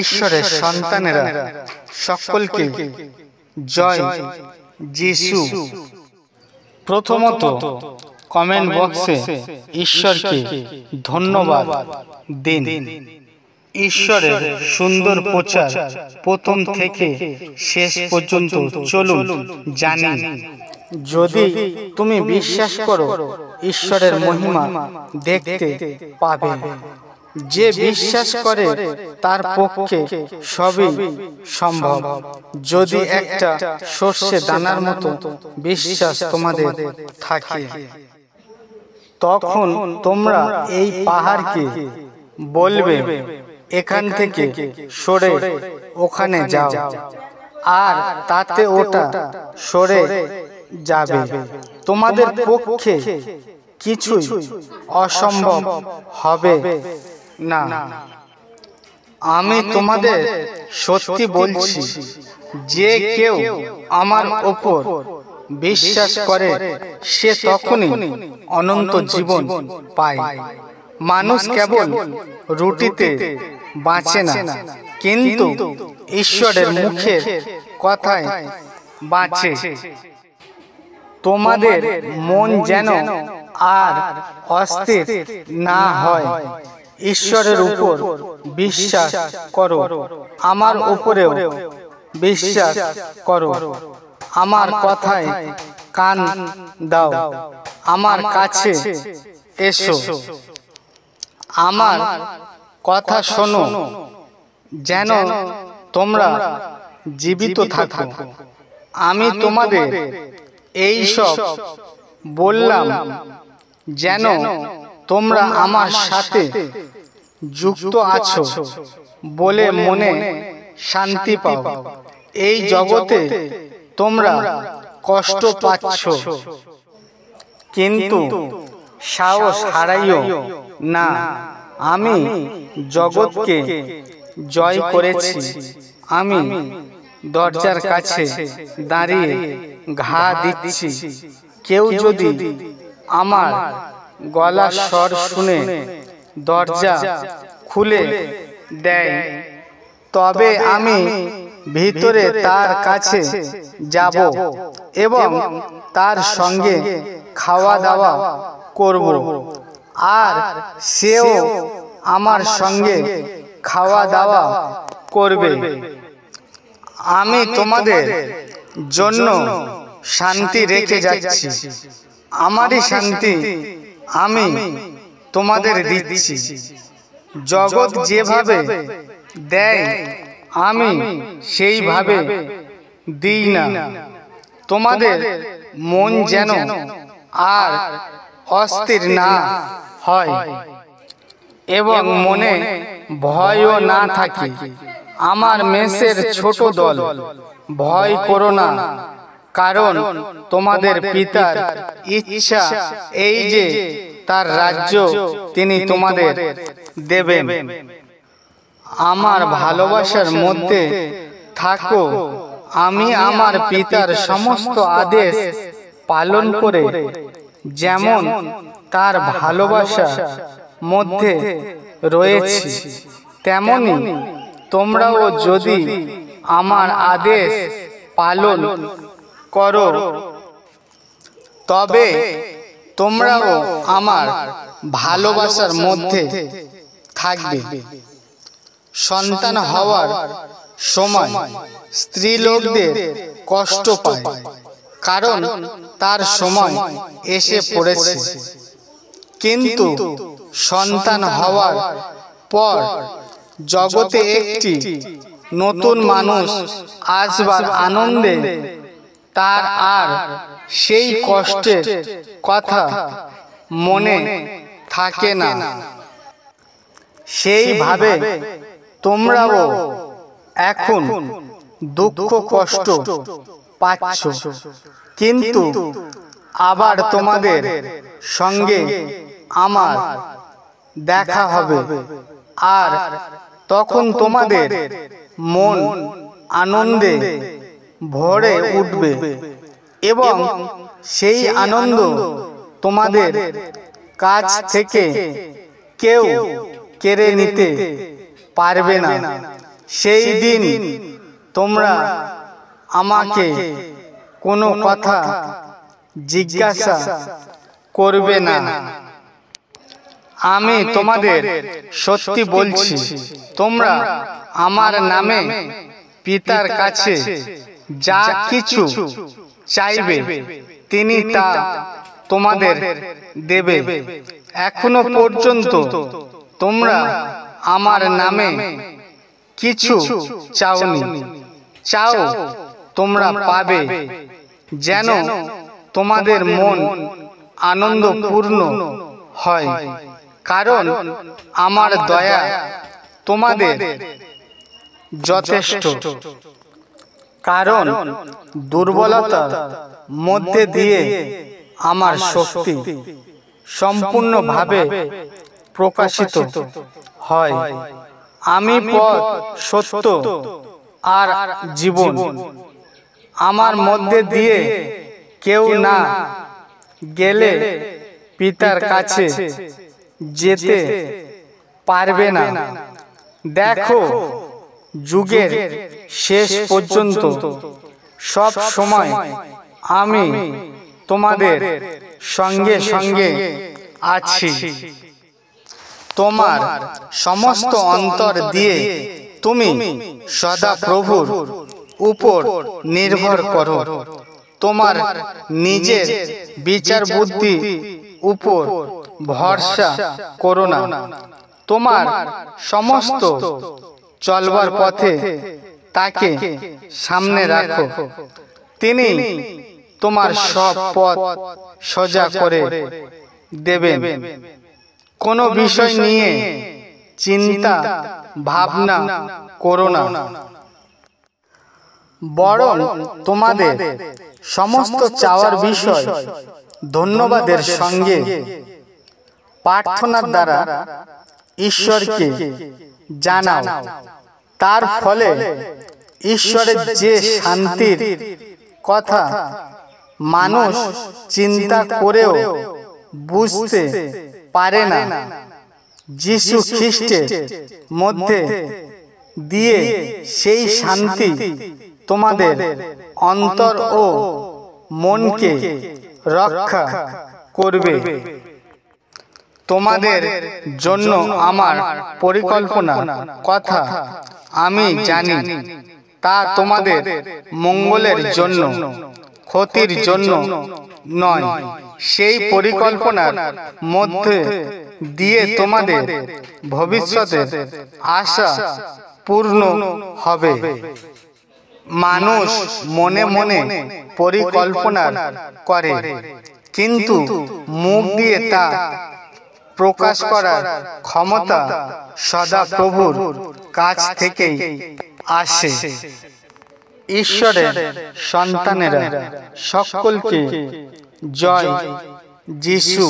ঈশ্বরের সন্তানেরা সকলকে জয় যিশু। প্রথমত কমেন্ট বক্সে ঈশ্বরকে ধন্যবাদ দিন। ঈশ্বরের সুন্দর প্রচার প্রথম থেকে শেষ পর্যন্ত চলুন জানি। যদি তুমি বিশ্বাস করো, ঈশ্বরের মহিমা দেখতে পাবে। যে বিশ্বাস করে তার পক্ষে সবই সম্ভব। যদি একটা সর্ষে দানার মতো বিশ্বাস তোমাদের থাকে, তখন তোমরা এই পাহাড়কে বলবে, এখান থেকে সরে ওখানে যাও, আর তাতে ওটা সরে যাবে। তোমাদের পক্ষে কিছুই অসম্ভব হবে না। আমি তোমাদের সত্যি বলছি, যে কেউ আমার ওপর বিশ্বাস করে সে তখনই অনন্ত জীবন পায়। মানুষ কেবল রুটিতে বাঁচে না, কিন্তু ঈশ্বরের মুখের কথায় বাঁচে। তোমাদের মন যেন আর অস্থির না হয়। ঈশ্বরের উপর বিশ্বাস করো, আমার উপরেও বিশ্বাস করো। আমার কথায় কান দাও, আমার কাছে এসো, আমার কথা শোনো, যেন তোমরা জীবিত থাকো। আমি তোমাদের এই সব বললাম যেন তোমরা আমার সাথে যুক্ত আছো বলে মনে শান্তি পাও। এই জগতে তোমরা কষ্ট পাচ্ছ, কিন্তু সাহস হারাইও না। আমি জগৎকে জয় করেছি। আমি দরজার কাছে দাঁড়িয়ে ঘা দিচ্ছি। কেউ যদি আমার গলার স্বর শুনে দরজা খুলে দেয়, তবে আমি ভিতরে তার কাছে যাব এবং তার সঙ্গে খাওয়া দাওয়া করব, আর সেও আমার সঙ্গে খাওয়া দাওয়া করবে। আমি তোমাদের জন্য শান্তি রেখে যাচ্ছি, আমারই শান্তি আমি তোমাদের দিচ্ছি। জগৎ যেভাবে দেয় আমি সেইভাবে দিই না। তোমাদের মন যেন আর অস্থির না হয় এবং মনে ভয়ও না থাকে। আমার মেষের ছোট দল, ভয় করো না, কারণ তোমাদের পিতার ইচ্ছা এই যে তার রাজ্য তিনি তোমাদের দেবেন। আমার ভালোবাসার মধ্যে থাকো। আমি আমার পিতার সমস্ত আদেশ পালন করে যেমন তার ভালোবাসা মধ্যে রয়েছি, তেমনি তোমরাও যদি আমার আদেশ পালন করো, তবে তোমরাও আমার ভালোবাসার মধ্যে থাকবে। সন্তান হওয়ার সময় স্ত্রীলোকদের কষ্ট পায়, কারণ তার সময় এসে পড়েছে। কিন্তু সন্তান হওয়ার পর জগতে একটি নতুন মানুষ আসবার আনন্দে তার আর সেই কষ্টের কথা মনে থাকে না। সেইভাবে তোমরাও এখন দুঃখ কষ্ট পাচ্ছ, কিন্তু আবার তোমাদের সঙ্গে আমার দেখা হবে, আর তখন তোমাদের মন আনন্দে ভরে উঠবে এবং সেই আনন্দ তোমাদের কাছ থেকে কেউ কেড়ে নিতে পারবে না। সেই দিন তোমরা আমাকে কোনো কথা জিজ্ঞাসা করবে না। আমি তোমাদের সত্যি বলছি, তোমরা আমার নামে পিতার কাছে যা কিছু চাইবে তিনি তা তোমাদের দেবে। এখনো পর্যন্ত তোমরা আমার নামে কিছু চাওনি, চাও তোমরা পাবে, যেন তোমাদের মন আনন্দপূর্ণ হয়। কারণ আমার দয়া তোমাদের যথেষ্ট। কারণ দুর্বলতার মধ্যে দিয়ে আমার শক্তি সম্পূর্ণভাবে প্রকাশিত হয়। আমি পথ, সত্য আর জীবন। আমার মধ্যে দিয়ে কেউ না গেলে পিতার কাছে যেতে পারবে না। দেখো, যুগের শেষ পর্যন্ত সব সময় আমি তোমাদের সঙ্গে সঙ্গে আছি। তোমার সমস্ত অন্তর দিয়ে তুমি সদা প্রভুর উপর নির্ভর করো। তোমার নিজের বিচার বুদ্ধি উপর ভরসা করো না। তোমার সমস্ত চলবার পথে তাকে সামনে রাখো। তিনি তোমার সব পথ সোজা করে দেবেন। কোনো বিষয় নিয়ে চিন্তা ভাবনা করো না, বরং তোমাদের সমস্ত চাওয়ার বিষয় ধন্যবাদের সঙ্গে প্রার্থনার দ্বারা ঈশ্বরকে জানাও। তার ফলে ঈশ্বরের যে শান্তির কথা মানুষ চিন্তা করেও বুঝতে পারে না, যীশু খ্রিস্টের মধ্যে দিয়ে সেই শান্তি তোমাদের অন্তর ও মনকে রক্ষা করবে। তোমাদের জন্য আমার পরিকল্পনা কথা আমি জানি, তা তোমাদের মঙ্গলের জন্য, ক্ষতির জন্য নয়। সেই পরিকল্পনার মধ্যে দিয়ে তোমাদের ভবিষ্যতের আশা পূর্ণ হবে। মানুষ মনে মনে পরিকল্পনা করে, কিন্তু মুখ দিয়ে তা প্রকাশ করার ক্ষমতা সদা প্রভুর কাছ থেকেই আসে। ঈশ্বরের সন্তানেরা সকলকে জয় যিশু।